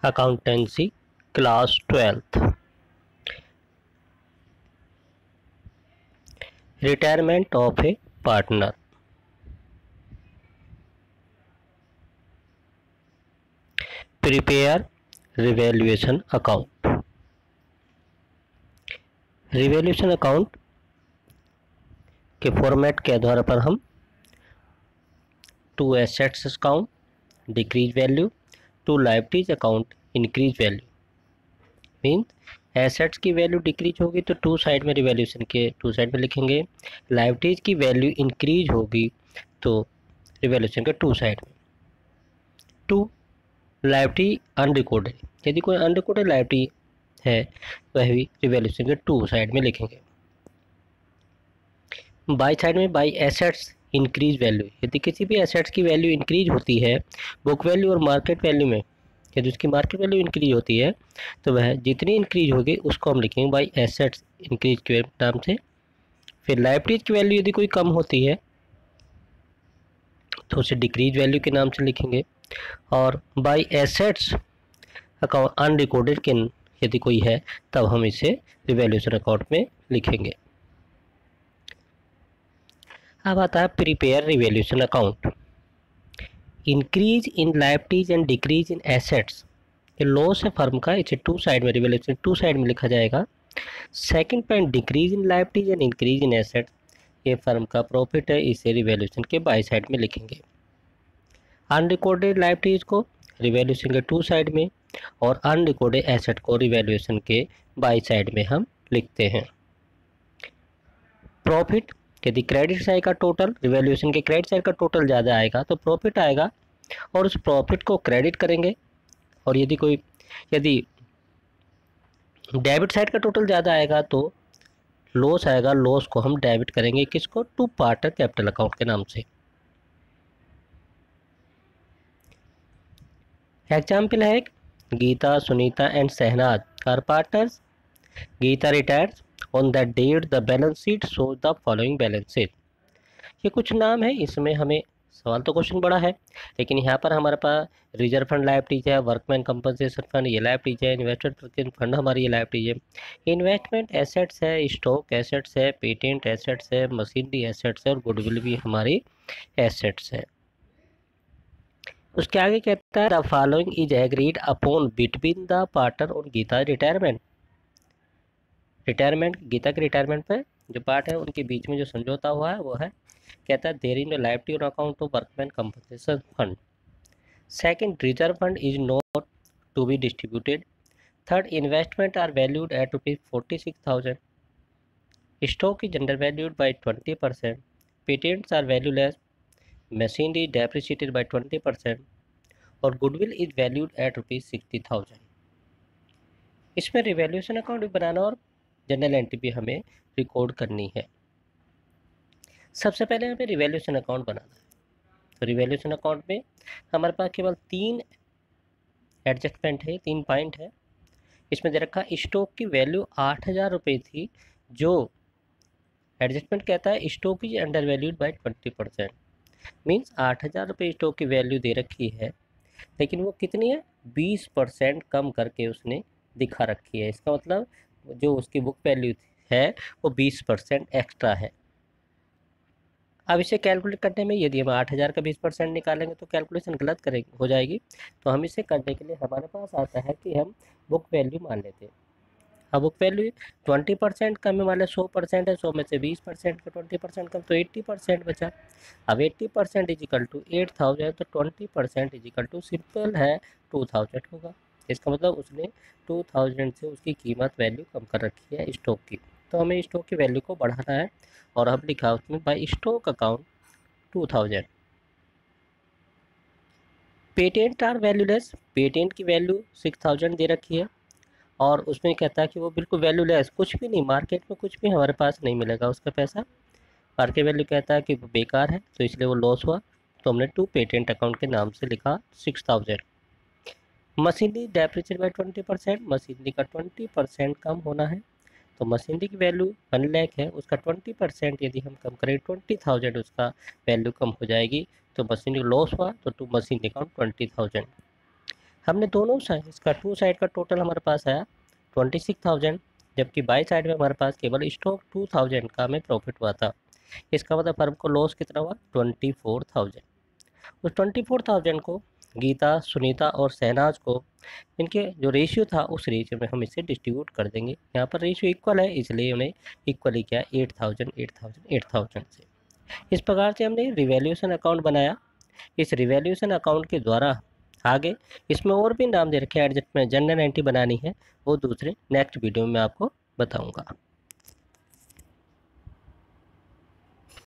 accountancy class 12th retirement of a partner. Prepare revaluation account. Revaluation account के format के आधार पर हम to assets account decrease value, to liabilities account increase value. Means assets की value decrease होगी तो to side में revaluation के टू साइड में लिखेंगे, लायबिलिटीज की वैल्यू इंक्रीज होगी तो रिवैल्यूएशन के टू साइड में। टू लायबिलिटी अनरिकॉर्डेड, यदि कोई अनरिकॉर्डेड लायबिलिटी है वह भी रिवैल्यूएशन के टू साइड में लिखेंगे। बाई साइड में बाई एसेट्स इंक्रीज वैल्यू, यदि किसी भी एसेट्स की वैल्यू इंक्रीज होती है बुक वैल्यू और मार्केट वैल्यू में, यदि उसकी मार्केट वैल्यू इंक्रीज होती है तो वह जितनी इंक्रीज होगी उसको हम लिखेंगे बाई एसेट्स इंक्रीज के नाम से। फिर लायबिलिटीज की वैल्यू यदि कोई कम होती है तो उसे डिक्रीज वैल्यू के नाम से लिखेंगे। और बाई एसेट्स अकाउंट अनरिकॉर्डेड के यदि कोई है तब हम इसे रिवैल्यूएशन अकाउंट में लिखेंगे। अब आता है prepare revaluation account. Increase in liabilities and decrease in assets, ये लॉस है फर्म का, इसे टू साइड में रिवैल्यूएशन टू साइड में लिखा जाएगा। Second point decrease in liabilities and increase in assets, ये फर्म का प्रॉफिट है, इसे रिवैल्यूएशन के बाई साइड में लिखेंगे। अनरिकॉर्डेड लायबिलिटीज को रिवैल्यूएशन के टू साइड में और अनरिकॉर्डेड एसेट को रिवैल्यूएशन के बाई साइड में हम लिखते हैं। प्रॉफिट, यदि क्रेडिट साइड का टोटल रिवैल्यूएशन के क्रेडिट साइड का टोटल ज़्यादा आएगा तो प्रॉफिट आएगा और उस प्रॉफिट को क्रेडिट करेंगे। और यदि डेबिट साइड का टोटल ज़्यादा आएगा तो लॉस आएगा, लॉस को हम डेबिट करेंगे किसको, टू पार्टनर कैपिटल अकाउंट के नाम से। एग्जाम्पल है Geeta, Sunita and Shahnaz are partners. Geeta retires on that date the balance sheet shows the following balance sheet. ये कुछ नाम है, इसमें हमें सवाल तो क्वेश्चन बड़ा है लेकिन यहाँ पर हमारे पास रिजर्व फंड लायबिलिटीज है, वर्कमैन कंपनसेशन फंड ये लायबिलिटीज है, इन्वेस्टमेंट फंड हमारी ये लायबिलिटीज है, इन्वेस्टमेंट एसेट्स है, स्टॉक एसेट्स है, पेटेंट एसेट्स है, मशीनरी एसेट्स है और गुडविल भी हमारी एसेट्स है। उसके आगे कहता है the following is agreed upon between the partner और गीता रिटायरमेंट। रिटायरमेंट, गीता के रिटायरमेंट पे जो पार्ट है उनके बीच में जो समझौता हुआ है वो है, कहता है there is no liability on account of workman compensation fund. Second, reserve fund is not to be distributed. Third, investment are valued at ₹46,000। Stock is under valued by 20%। Patents are valueless. Machinery depreciated by 20% और goodwill is valued at ₹60,000। इसमें revaluation account भी बनाना और general entry भी हमें record करनी है। सबसे पहले हमें रिवैल्यूएशन अकाउंट बनाना है। तो रिवैल्यूएशन अकाउंट में हमारे पास केवल तीन एडजस्टमेंट है, तीन पॉइंट है। इसमें दे रखा स्टॉक की वैल्यू 8,000 रुपये थी, जो एडजस्टमेंट कहता है stock is under valued by 20%। Means 8,000 रुपये स्टॉक की वैल्यू दे रखी है लेकिन वो कितनी है, 20% कम करके उसने दिखा रखी है। इसका मतलब जो उसकी बुक वैल्यू है वो 20% एक्स्ट्रा है। अब इसे कैलकुलेट करने में यदि हम 8,000 का 20% निकालेंगे तो कैलकुलेशन गलत करेंगे हो जाएगी। तो हम इसे करने के लिए हमारे पास आता है कि हम बुक वैल्यू मान लेते हैं। अब बुक वैल्यू 20% कम है, मान लें 100% है, 100 में से 20% का 20% कम तो 80% बचा। अब 80% इज इक्वल टू 8,000 तो 20% इज इक्वल टू सिंपल है 2,000 होगा। इसका मतलब उसने 2,000 से उसकी कीमत वैल्यू कम कर रखी है स्टॉक की। तो हमें स्टॉक की वैल्यू को बढ़ाना है और अब लिखा उसमें by stock account 2,000। Patent are valueless, patent की वैल्यू 6,000 दे रखी है और उसमें कहता है कि वो बिल्कुल वैल्यूलेस, कुछ भी नहीं, मार्केट में कुछ भी हमारे पास नहीं मिलेगा उसका पैसा। मार्केट वैल्यू कहता है कि वो बेकार है तो इसलिए वो लॉस हुआ, तो हमने टू पेटेंट अकाउंट के नाम से लिखा 6,000। मशीनरी डेप्रिसिएट बाई 20%, मशीनरी का 20% कम होना है तो मशीनरी की वैल्यू 1 लाख है, उसका 20% यदि हम कम करें 20,000 उसका वैल्यू कम हो जाएगी तो मशीनरी लॉस हुआ तो टू मशीनरी अकाउंट 20,000। हमने दोनों साइड, इसका 2 साइड का टोटल हमारे पास आया 26,000, जबकि बाई साइड में हमारे पास केवल स्टॉक 2,000 का हमें प्रॉफिट हुआ था। इसका मतलब फर्म को लॉस कितना हुआ, 24,000। उस 24,000 को गीता, सुनीता और शहनाज को इनके जो रेशियो था उस रेशियो में हम इसे डिस्ट्रीब्यूट कर देंगे। यहाँ पर रेशियो इक्वल है, इसलिए उन्हें इक्वली किया 8,000 8,000 8,000 से। इस प्रकार से हमने रिवैल्यूएशन अकाउंट बनाया। इस रिवैल्यूएशन अकाउंट के द्वारा आगे इसमें और भी नाम दे रखे हैं, एडजस्टमेंट जनरल एंट्री बनानी है, वो दूसरे नेक्स्ट वीडियो में आपको बताऊंगा।